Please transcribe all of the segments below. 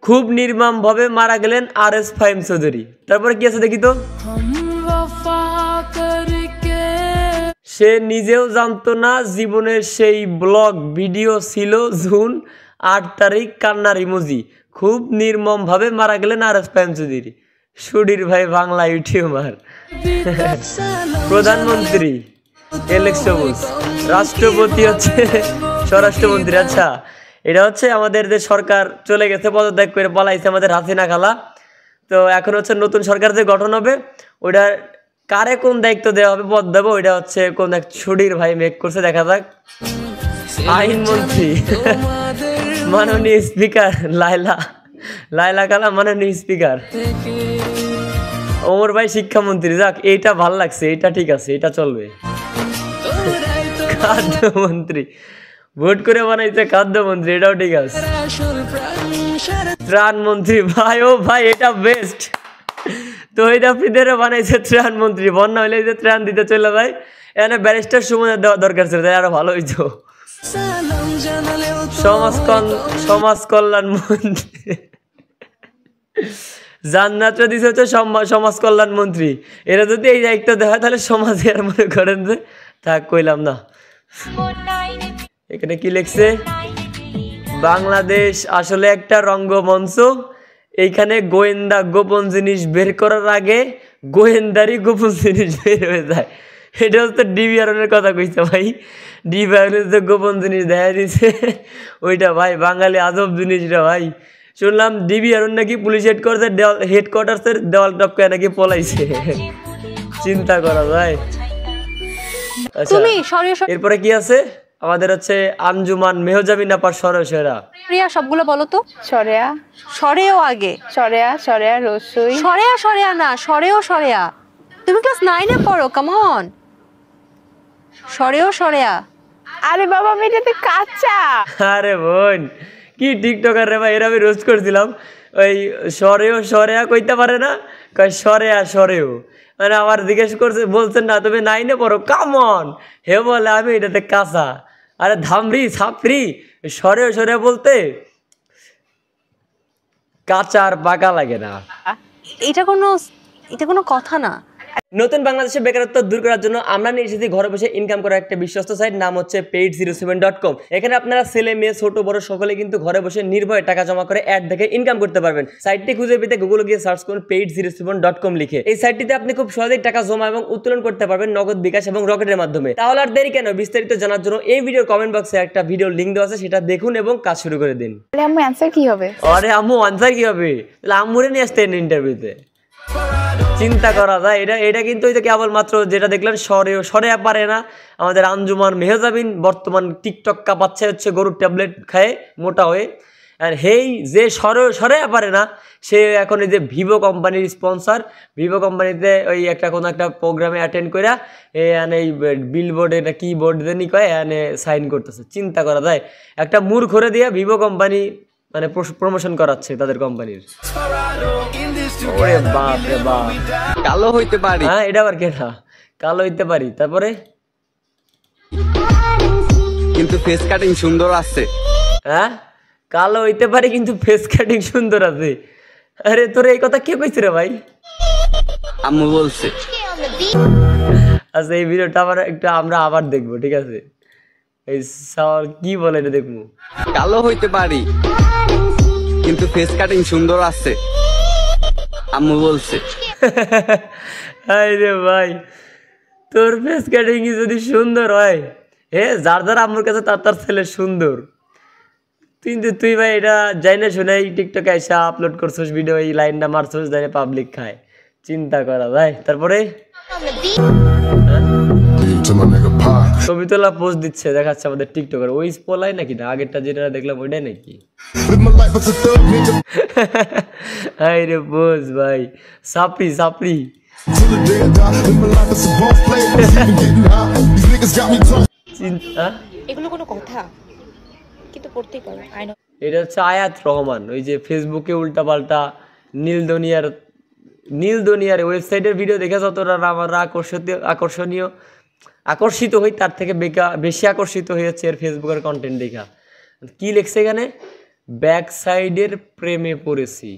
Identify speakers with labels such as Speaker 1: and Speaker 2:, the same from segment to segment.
Speaker 1: খুব নির্মমভাবে মারা গেলেন RS ফাহিম চৌধুরী। তারপরে কি আছে দেখি তো। সে নিজেও জানতো না জীবনের সেই ব্লগ ভিডিও ছিল জুন 8 তারিখ, কান্নার ইমোজি। খুব নির্মমভাবে মারা গেলেন RS ফাহিম চৌধুরী। সুধীর ভাই বাংলা ইউটিউবার। প্রধানমন্ত্রী এলেক্স সবুজ, রাষ্ট্রপতি হচ্ছে স্বরাষ্ট্রমন্ত্রী। আচ্ছা, এটা হচ্ছে আমাদের যে সরকার চলে গেছে, পদত্যাগ করে পালাইছে আমাদের হাসিনা খালা। তো এখন হচ্ছে নতুন সরকার যে গঠন হবে, ওইটার কারে কোন দায়িত্ব দেওয়া হবে, পদ দেবো, ওইটা হচ্ছে কোন এক সুধীর ভাই মেক করছে, দেখা যাক। আইনমন্ত্রী মাননীয় স্পিকার লাইলা খালা মাননীয় স্পিকার। ওমর ভাই শিক্ষামন্ত্রী। যাক, এইটা ভাল লাগছে, এটা ঠিক আছে, এটা চলবে। খাদ্যমন্ত্রী ভোট করে বানাইছে খাদ্যমন্ত্রী, এটাও ঠিক আছে। ত্রাণমন্ত্রী, ভাই ও ভাই এটা বেস্ট। তো এটা ফ্রিদেরও বানাইছে ত্রাণমন্ত্রী। বন্যা হইলে যে ত্রাণ দিতে চলে যায়, এখানে ব্যারিস্টার সুমনের দেওয়া দরকার ছিল, তাই আরো ভালো হইতো। সমাজ কল্যাণ মন্ত্রী জান্নাতরা দিছে হচ্ছে সমাজ কল্যাণ মন্ত্রী। এরা যদি এই দায়িত্ব দেওয়া হয় তাহলে সমাজে আর মনে করেন যে থাক, কইলাম না। এখানে কি লিখছে, বাংলাদেশ আসলে একটা রঙ্গমঞ্চ, এইখানে গোয়েন্দা গোপন জিনিস বের করার আগে গোয়েন্দারই গোপন জিনিস বের হয়ে যায়। এটা হচ্ছে ডিবিআরনের কথা কইছে ভাই। ডিবিআরনের যে গোপন জিনিস দেখা দিছে ওইটা ভাই বাঙালি আজব জিনিসটা ভাই। শুনলাম ডিবিআরন নাকি পুলিশ হেডকোয়ার্টার্সের দেওয়াল টপকে নাকি পলাইছে। চিন্তা করা যায়। আচ্ছা, এরপরে কি আছে আমাদের হচ্ছে আঞ্জুমান মেহজাবিন আপার সরেয়া।
Speaker 2: প্রিয়া সবগুলো বলো তো। সরেও আগে
Speaker 3: সরেয়া রসুই
Speaker 2: সরেয়া না, সরেয়া। তুমি ক্লাস 9 এ পড়ো, কাম অন। সরেয়া।
Speaker 3: আরে বাবা, আমি এটাতে কাঁচা।
Speaker 1: আরে বোন, কি টিকটকার রে ভাই, এর আমি রোস্ট করছিলাম। ওই সরেয়া কইতে পারে না, কয় সরেও। মানে আমার জিজ্ঞেস করছে, বলছেন না তুমি 9 এ পড়ো, কাম অন। হে বলে আমি এটাতে কাঁচা। আরে ধামরি ছাপরি, সরেয়া বলতে কাঁচা আর পাকা লাগে না।
Speaker 2: এটা কোনো কথা না।
Speaker 1: নতুন বাংলাদেশে বেকারত্ব দূর করার জন্য আমরা নিয়ে এসেছি ঘরে বসে ইনকাম করার একটা বিশ্বস্ত সাইট, নাম হচ্ছে paid07.com। এখানে আপনারা ছেলে মেয়ে ছোট বড় সকলে কিন্তু ঘরে বসে নির্ভয়ে টাকা জমা করে অ্যাড দেখে ইনকাম করতে পারবেন। সাইটটি খুঁজে পেতে গুগলে গিয়ে সার্চ করুন paid07.com লিখে। এই সাইটটিতে আপনি খুব সহজেই টাকা জমা এবং উত্তোলন করতে পারবেন নগদ, বিকাশ এবং রকেটের মাধ্যমে। তাহলে আর দেরি কেন, বিস্তারিত জানার জন্য এই ভিডিওর কমেন্ট বক্সে একটা ভিডিও লিংক দেওয়া আছে, সেটা দেখুন এবং কাজ শুরু করে দিন।
Speaker 3: আম্মু অ্যানসার কি হবে?
Speaker 1: আরে আম্মু আনসার কি হবে? তাহলে আম্মুরে নিয়ে আসতেন ইন্টারভিউতে। চিন্তা করা যায়। এটা কিন্তু কেবলমাত্র যেটা দেখলেন সরেয়া পারে না। আমাদের আঞ্জুমান মেহজাবিন বর্তমান টিকটক কাঁপাচ্ছে হচ্ছে গরুর ট্যাবলেট খায় মোটা হয়ে। আর হেই যে সরেয়া পারে না, সে এখন এই যে ভিভো কোম্পানির স্পন্সর। ভিভো কোম্পানিতে ওই কোনো একটা প্রোগ্রামে অ্যাটেন্ড করে এই বিলবোর্ডে না কি বোর্ড দেনি কয় এনে সাইন করতেছে। চিন্তা করা যায়, একটা মূর্খরে দিয়ে ভিভো কোম্পানি মানে প্রমোশন করাচ্ছে তাদের কোম্পানির। ওরে বাপ রে বাপ,
Speaker 4: কালো হইতে পারি।
Speaker 1: হ্যাঁ, এটা আবার কেনা কালো হইতে পারি। তারপরে
Speaker 4: কিন্তু ফেস কাটিং সুন্দর আছে।
Speaker 1: হ্যাঁ, কালো হইতে পারি কিন্তু ফেস কাটিং সুন্দর আছে। আরে তোর এই কথা কে কইছে রে ভাই?
Speaker 4: আম্মু বলছে।
Speaker 1: আচ্ছা, এই ভিডিওটা আমরা আবার দেখবো, ঠিক আছে? এই সাওয়ার কি বলে এটা দেখবো।
Speaker 4: কালো হইতে পারি কিন্তু ফেস কাটিং সুন্দর আছে, আম্মু বলছে।
Speaker 1: রে ভাই, তোর ফেস কাটিং যদি সুন্দর হয়, যার আম্মুর কাছে তার ছেলে সুন্দর, কিন্তু তুই ভাই এটা যাই না শুনে টিকটকে এসে আপলোড করছিস ভিডিও, এই লাইনটা মারছিস, জানে পাবলিক খায়। চিন্তা করা যায়। তারপরে ছবি তোলা পোস্ট দিচ্ছে, দেখাচ্ছে আমাদের টিকটকার। ওই স্পলাই নাকি না আগেরটা যেটা দেখলাম ওইটাই নাকি? হাই রে বোস ভাই, সাপড়ি
Speaker 2: এগুলো কোনো কথা কিন্তু পড়তেই পারো।
Speaker 1: এটা হচ্ছে আয়াত রহমান, ওই যে ফেসবুকে উল্টাপাল্টা নীল দুনিয়ার ওয়েবসাইটের ভিডিও দেখে যতটা আমরা আকর্ষিত হই, তার থেকে বেশি আকর্ষিত হয়েছে এর ফেসবুকের কন্টেন্ট দেখা। কি লিখছে এখানে, ব্যাক সাইডের প্রেমে পড়েছি।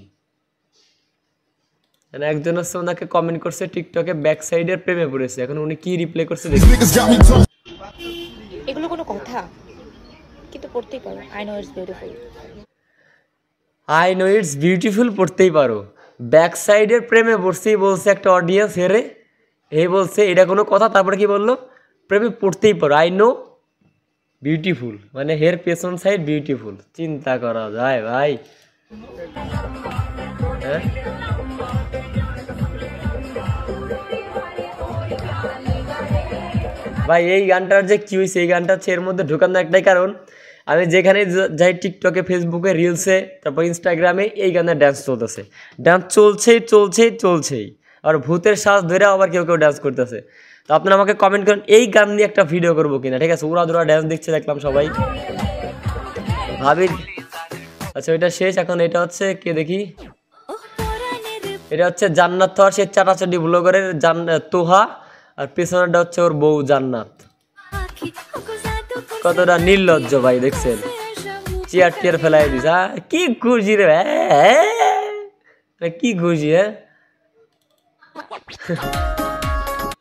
Speaker 1: মানে একজন হচ্ছে ওনাকে কমেন্ট করছে টিকটকে ব্যাক সাইডের প্রেমে পড়েছে। এখন উনি কি রিপ্লাই করছে দেখি।
Speaker 5: এগুলো কোনো কথা, কিন্তু পড়তেই পারো। I know it's beautiful.
Speaker 1: I know it's beautiful পড়তেই পারো। ব্যাক সাইডের প্রেমে পড়ছি বলছে একটা অডিয়েন্স হেরে, এই বলছে এটা কোনো কথা। তারপরে কি বললো, প্রেমে পড়তেই পারো, আই নো বিউটিফুল, মানে হের পেছন সাইড বিউটিফুল। চিন্তা করা যায় ভাই। হ্যাঁ ভাই এই গানটার যে কি হয়েছে, এই গানটা হচ্ছে এর মধ্যে ঢুকানোর একটাই কারণ, আমি যেখানে যাই টিকটকে, ফেসবুকে, রিলসে, তারপর ইনস্টাগ্রামে এই গানের ড্যান্স চলতেছে। ড্যান্স চলছেই। আর ভূতের শ্বাস ধরে আবার কেউ ডান্স করতেছে। তো আপনারা আমাকে কমেন্ট করেন এই গান নিয়ে একটা ভিডিও করবো কিনা, ঠিক আছে? উড়া ড্যান্স দেখছে দেখলাম সবাই, ভাবি। আচ্ছা এটা শেষ, এখন এটা হচ্ছে কে দেখি, এটা হচ্ছে জান্নাত তোহার, সে চাটাচাটি ব্লগারের তোহা, আর পেছনেরটা হচ্ছে ওর বউ জান্নাত। কতটা নির্লজ্জ ভাই, দেখছেন? চেয়ার টিয়ার ফেলাই দিস। কি খুশি রে, কি খুশি।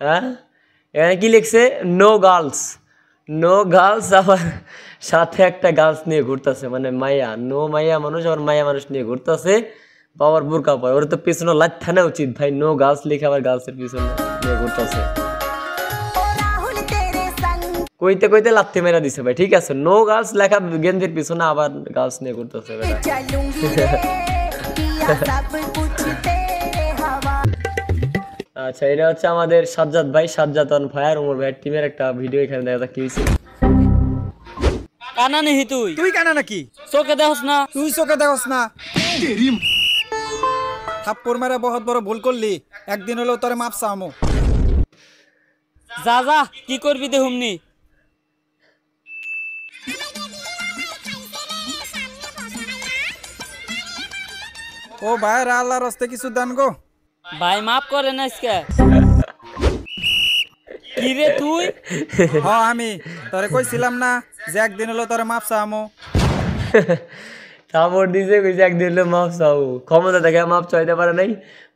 Speaker 1: হ্যাঁ এখানে কি লিখছে, নো গার্লস। আবার সাথে একটা গার্লস নিয়ে ঘুরতেছে, মানে মাইয়া, নো মাইয়া মানুষ আবার মাইয়া মানুষ নিয়ে ঘুরতেছে, বাবার বোরকা পরে। ওর তো পিছনে লাইট থানা উচিত ভাই, নো গার্লস লিখে আবার গার্লসের পিছনে নিয়ে ঘুরতেছে। কইতে কইতে লাথি মেরা দিছে ভাই, ঠিক আছে? নো গার্লস লেখা গেঞ্জির পিছনে আবার গার্লস নিয়ে ঘুরতেছে। আচ্ছা এটা হচ্ছে আমাদের সাজ্জাদ ভাই, সাজ্জাদ অন ফায়ার, ওমর ভাইয়ের টিমের একটা ভিডিও এখানে দেখা যাক কি হয়েছে।
Speaker 6: কানা নেহি তুই কানা নাকি? চোখে দেখস না? তুই চোখে দেখস না? থাপ্পড় মারা বহুত বড় ভুল করলি, একদিন হলেও তোরে মাপ চামো। যা কি করবি দেহুমনি। ও ভাই আল্লাহর রাস্তায় কিছু দান গো ভাই, মাফ করে না আজকে। কি রে তুই? হ্যাঁ আমি তোরে কইছিলাম না যে একদিন হলো তোরে মাপ চামো।
Speaker 1: থাপড় দিছে, কইছে একদিন হলো মাপ চাও। ক্ষমতা দেখে মাপ চাইতে পারে নাই,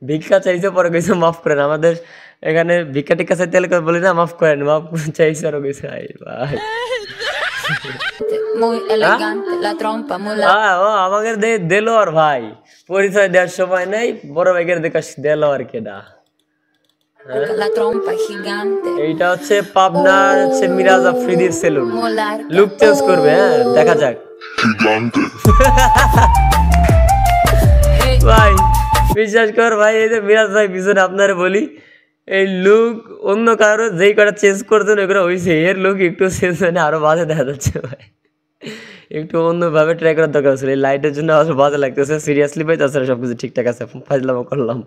Speaker 1: ভিক্ষা চাইছে, পরে কইছে মাফ করেন। আমাদের এখানে ভিক্ষা টিক্ষা চাইতে হলে বলি না মাফ করেন, মাফ চাইছে আর কইছে আই ভাই। ও আমাদের দেলোয়ার ভাই, পরিচয় দেওয়ার সময় নাই, বড় ভাইয়ের দেখা দেলোয়ার কেডা। এইটা হচ্ছে পাবনার হচ্ছে মিরাজ আফ্রিদির সেলুন, লুক চেঞ্জ করবে। হ্যাঁ দেখা যাক ভাই, বিশ্বাস কর ভাই, এই যে মিরাজ ভাই পিছনে আপনারে বলি, এই লুক অন্য কারো যেই কটা চেঞ্জ করতেন ওই করে হয়েছে, এর লুক একটু চেঞ্জ মানে আরো বাজে দেখা যাচ্ছে ভাই। একটু অন্যভাবে ট্রাই করার দরকার ছিল, এই লাইটের জন্য আরো বাজে লাগতেছে। সিরিয়াসলি ভাই, তাছাড়া সবকিছু ঠিকঠাক আছে, ফাজলামো করলাম।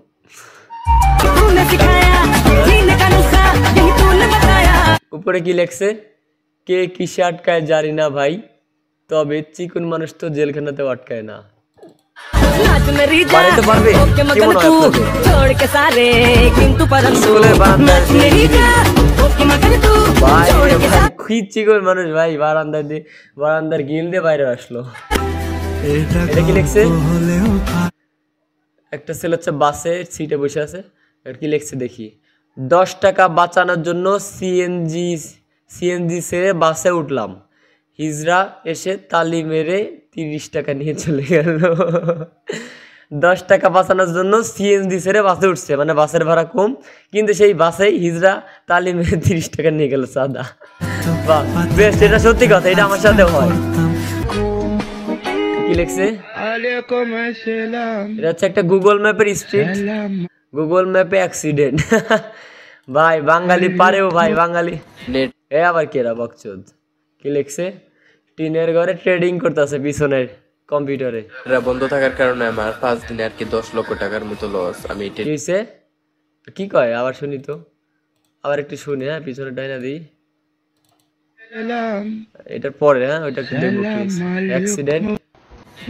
Speaker 1: উপরে কি লেখছে, কে কিসে আটকায় জানি না ভাই, তবে চিকুন মানুষ তো জেলখানাতেও আটকায় না। বাড়িতে পারবে কি মনে হয় স্কুলের বারান্দায় চিকুন মানুষ ভাই, বারান্দার গিল দিয়ে বাইরে আসলো। এটা কি লিখছে, একটা ছেলে হচ্ছে বাসে সিটে বসে আছে, কি লিখছে দেখি, 10 টাকা বাঁচানোর জন্য সিএনজি ছেড়ে বাসে উঠলাম, হিজড়া এসে তালি মেরে 30 টাকা নিয়ে চলে গেল। 10 টাকা বাঁচানোর জন্য সিএনজি ছেড়ে বাসে উঠছে, মানে বাসের ভাড়া কম, কিন্তু সেই বাসেই হিজড়া তালি মেরে 30 টাকা নিয়ে গেল সাদা। বাহ বেশ, এটা সত্যি কথা, এটা আমার সাথে হয়। কি লিখছে, এটা হচ্ছে একটা গুগল ম্যাপের স্ট্রিট, গুগল ম্যাপে অ্যাক্সিডেন্ট। ভাই বাঙালি পারেও ভাই, বাঙালি নেট। এ আবার কেরা বকচোদ, কি লিখছে, টিনের ঘরে ট্রেডিং করতেছে পিছনের কম্পিউটারে।
Speaker 7: এটা বন্ধ থাকার কারণে আমার 5 দিনে আর কি 10 লক্ষ টাকার মতো লস। আমি
Speaker 1: কি কয় আবার শুনি তো, আবার একটু শুনি। হ্যাঁ পিছনে ডাইনা দিই, এটার পরে হ্যাঁ ওইটা একটু দেখবো। অ্যাক্সিডেন্ট,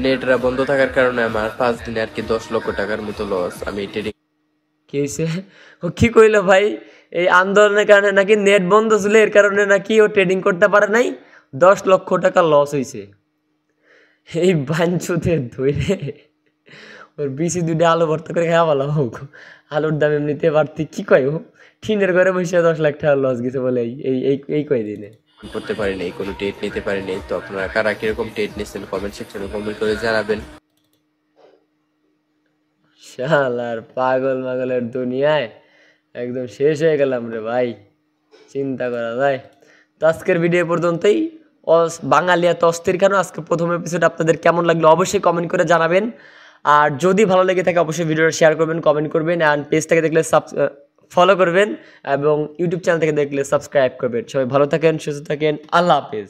Speaker 7: নেটরা বন্ধ থাকার কারণে আমার 5 দিনে আর কি 10 লক্ষ টাকার মতো লস। আমি ট্রেডিং।
Speaker 1: কি হয়েছে, ও কি কইলো ভাই, এই আন্দোলনের কারণে নাকি নেট বন্ধ ছিল, এর কারণে নাকি ও ট্রেডিং করতে পারে নাই, 10 লক্ষ টাকা লস হয়েছে। এই বাঞ্চুতে ধরে ওর বিসি দুটো আলু ভর্তা করে খাওয়া ভালো হোক, আলুর দাম এমনিতে বাড়তি কি কয় ও, টিনের ঘরে বসে 10 লাখ টাকা লস গেছে বলে এই কয়দিনে।
Speaker 7: করতে পারিনি, কোনো টেট নিতে পারিনি। তো আপনারা কারা কিরকম টেট নিচ্ছেন কমেন্ট সেকশনে কমেন্ট করে জানাবেন।
Speaker 1: শালার পাগল মাগলের দুনিয়ায় একদম শেষ হয়ে গেলাম রে ভাই, চিন্তা করা যায়। তো আজকের ভিডিও পর্যন্তই। বাঙালি এত অস্থির কেন, আজকে প্রথম এপিসোড আপনাদের কেমন লাগলো অবশ্যই কমেন্ট করে জানাবেন। আর যদি ভালো লেগে থাকে অবশ্যই ভিডিওটা শেয়ার করবেন, কমেন্ট করবেন, অ্যান্ড পেজ থেকে দেখলে ফলো করবেন এবং ইউটিউব চ্যানেল থেকে দেখলে সাবস্ক্রাইব করবেন। সবাই ভালো থাকেন, সুস্থ থাকেন, আল্লাহ হাফেজ।